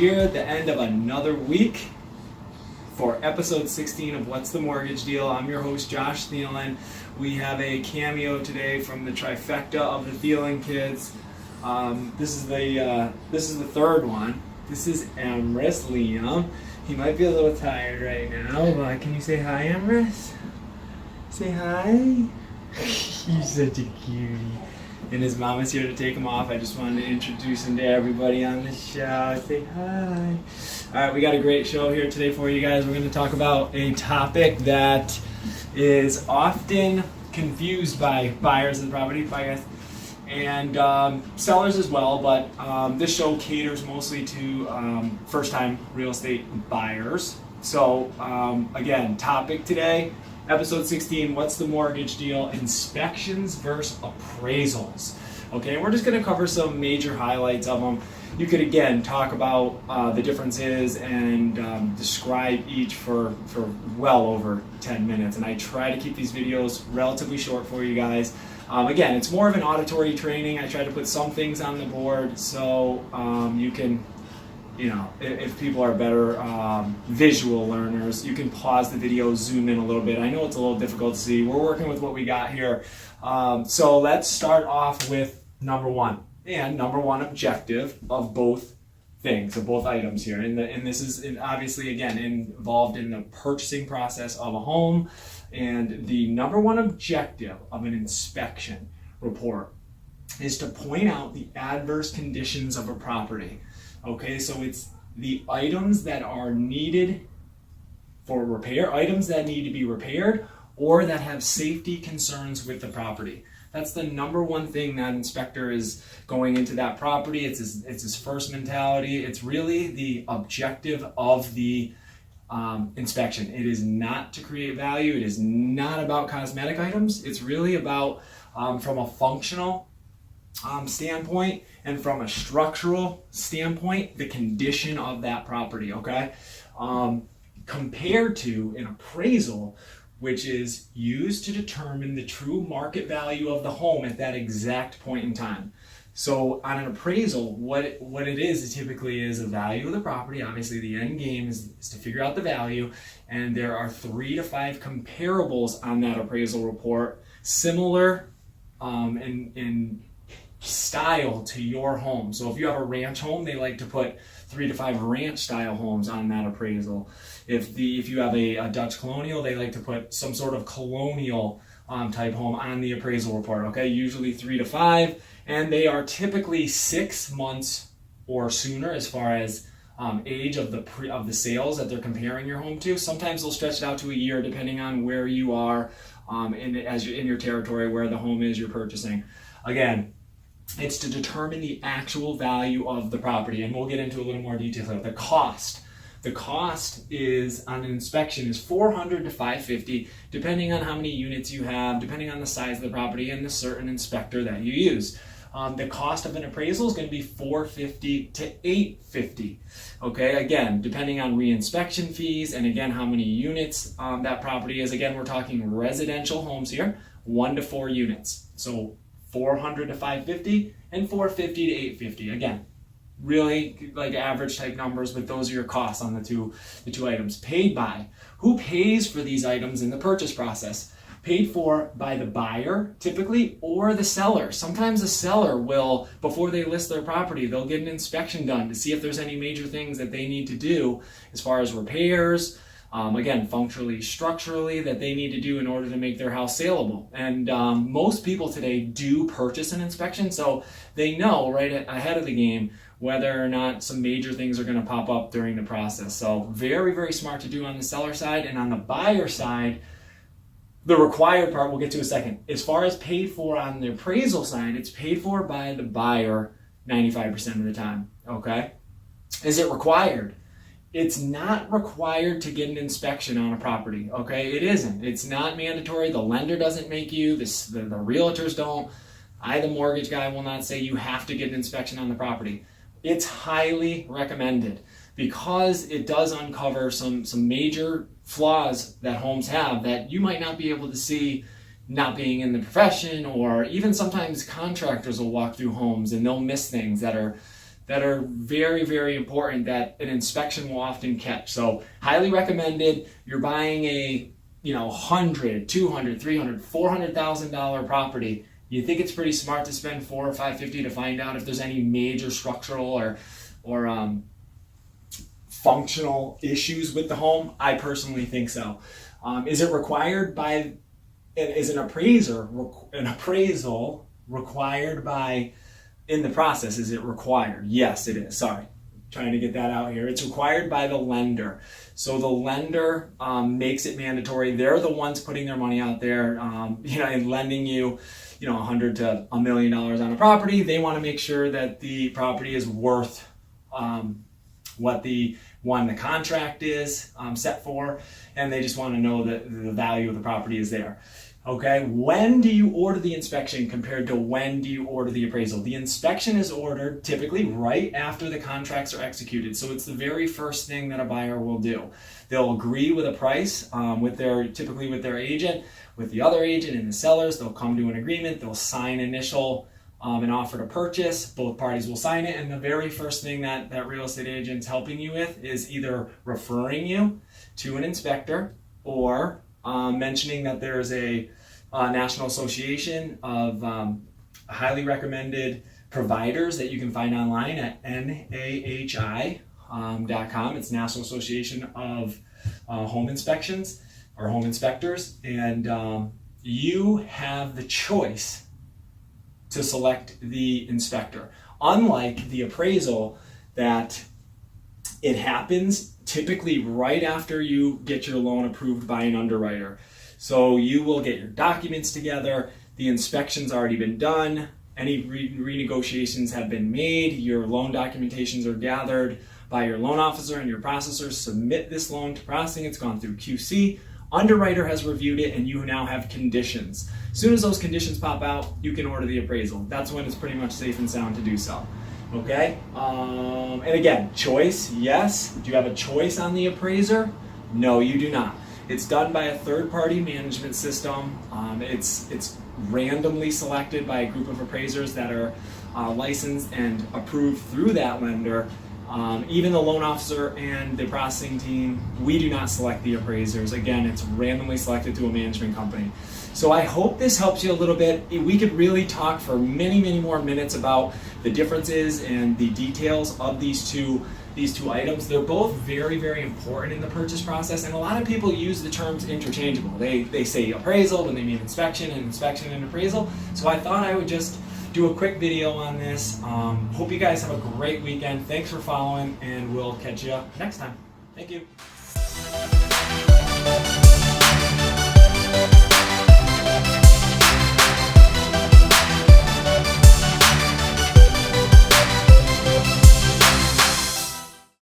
here at the end of another week for episode 16 of What's the Mortgage Deal. I'm your host, Josh Thielen. We have a cameo today from the trifecta of the Thielen kids. This is the third one. This is Amris Liam. He might be a little tired right now, but can you say hi, Amris? Say hi. He's such a cutie. And his mom is here to take him off. I just wanted to introduce him to everybody on the show. Say hi. All right, we got a great show here today for you guys. We're going to talk about a topic that is often confused by buyers of the property, and sellers as well. But this show caters mostly to first-time real estate buyers. So again, topic today. Episode 16, What's the Mortgage Deal? Inspections versus appraisals. Okay, we're just going to cover some major highlights of them. You could, again, talk about the differences and describe each for well over 10 minutes. And I try to keep these videos relatively short for you guys. Again, it's more of an auditory training. I try to put some things on the board so you can, if people are better visual learners, you can pause the video, zoom in a little bit. I know it's a little difficult to see. We're working with what we got here. So let's start off with number one objective of both things, of both items here. And this is obviously, again, involved in the purchasing process of a home. And the number one objective of an inspection report is to point out the adverse conditions of a property. Okay, so it's the items that are needed for repair, items that need to be repaired, or that have safety concerns with the property. That's the number one thing that inspector is going into that property. It's his first mentality. It's really the objective of the inspection. It is not to create value. It is not about cosmetic items. It's really about, from a functional standpoint and from a structural standpoint, the condition of that property, okay? Compared to an appraisal, which is used to determine the true market value of the home at that exact point in time. So on an appraisal, what it is typically is the value of the property. Obviously, the end game is to figure out the value, and there are 3 to 5 comparables on that appraisal report, similar in style to your home. So if you have a ranch home, they like to put 3 to 5 ranch style homes on that appraisal. If you have a Dutch colonial, they like to put some sort of colonial type home on the appraisal report. Okay, usually 3 to 5, and they are typically 6 months or sooner as far as age of the sales that they're comparing your home to. Sometimes they'll stretch it out to a year depending on where you are in your territory, where the home is you're purchasing. Again, it's to determine the actual value of the property, and we'll get into a little more detail. The cost is on an inspection is $400 to $550, depending on how many units you have, depending on the size of the property and the certain inspector that you use. The cost of an appraisal is going to be $450 to $850. Okay, again, depending on re-inspection fees and again how many units that property is. Again, we're talking residential homes here, 1 to 4 units. So $400 to $550 and $450 to $850. Again, really like average type numbers, but those are your costs on the two items. Paid by. Who pays for these items in the purchase process? Paid for by the buyer, typically, or the seller. Sometimes the seller will, before they list their property, they'll get an inspection done to see if there's any major things that they need to do as far as repairs, again, functionally, structurally, that they need to do in order to make their house saleable. And most people today do purchase an inspection, so they know right ahead of the game whether or not some major things are going to pop up during the process. So very, very smart to do on the seller side. And on the buyer side, the required part we'll get to in a second. As far as paid for on the appraisal side, it's paid for by the buyer 95% of the time, okay? Is it required? It's not required to get an inspection on a property, okay? It isn't. It's not mandatory. The lender doesn't make you. The realtors don't. The mortgage guy, will not say you have to get an inspection on the property. It's highly recommended because it does uncover some major flaws that homes have that you might not be able to see not being in the profession, or even sometimes contractors will walk through homes and they'll miss things that are that are very, very important that an inspection will often catch. So highly recommended. You're buying a $100, $200, $300, $400,000 property. You think it's pretty smart to spend $400 or $550 to find out if there's any major structural or functional issues with the home? I personally think so. Is it required by? Is an appraisal required by? In the process, is it required? Yes, it is. Sorry, trying to get that out here. It's required by the lender. So the lender makes it mandatory. They're the ones putting their money out there, and lending you, $100 to $1 million on a property. They want to make sure that the property is worth what the contract is set for, and they just want to know that the value of the property is there. Okay, when do you order the inspection compared to when do you order the appraisal? The inspection is ordered typically right after the contracts are executed. So it's the very first thing that a buyer will do. They'll agree with a price typically with their agent, with the other agent and the sellers. They'll come to an agreement. They'll sign initial an offer to purchase. Both parties will sign it. And the very first thing that real estate agent's helping you with is either referring you to an inspector or mentioning that there is a National Association of highly recommended providers that you can find online at NAHI.com. It's National Association of Home Inspections or Home Inspectors, and you have the choice to select the inspector. Unlike the appraisal, that it happens typically right after you get your loan approved by an underwriter. So you will get your documents together, the inspection's already been done, any renegotiations have been made, your loan documentations are gathered by your loan officer and your processors submit this loan to processing. It's gone through QC, underwriter has reviewed it, and you now have conditions. As soon as those conditions pop out, you can order the appraisal. That's when it's pretty much safe and sound to do so. Okay, and again, choice, yes. Do you have a choice on the appraiser? No, you do not. It's done by a third-party management system. It's randomly selected by a group of appraisers that are licensed and approved through that lender. Even the loan officer and the processing team, we do not select the appraisers. Again, it's randomly selected through a management company. So I hope this helps you a little bit. We could really talk for many, many more minutes about the differences and the details of these two items. They're both very, very important in the purchase process, and a lot of people use the terms interchangeable. They say appraisal when they mean inspection and appraisal. So I thought I would just do a quick video on this. Hope you guys have a great weekend. Thanks for following, and we'll catch you next time. Thank you.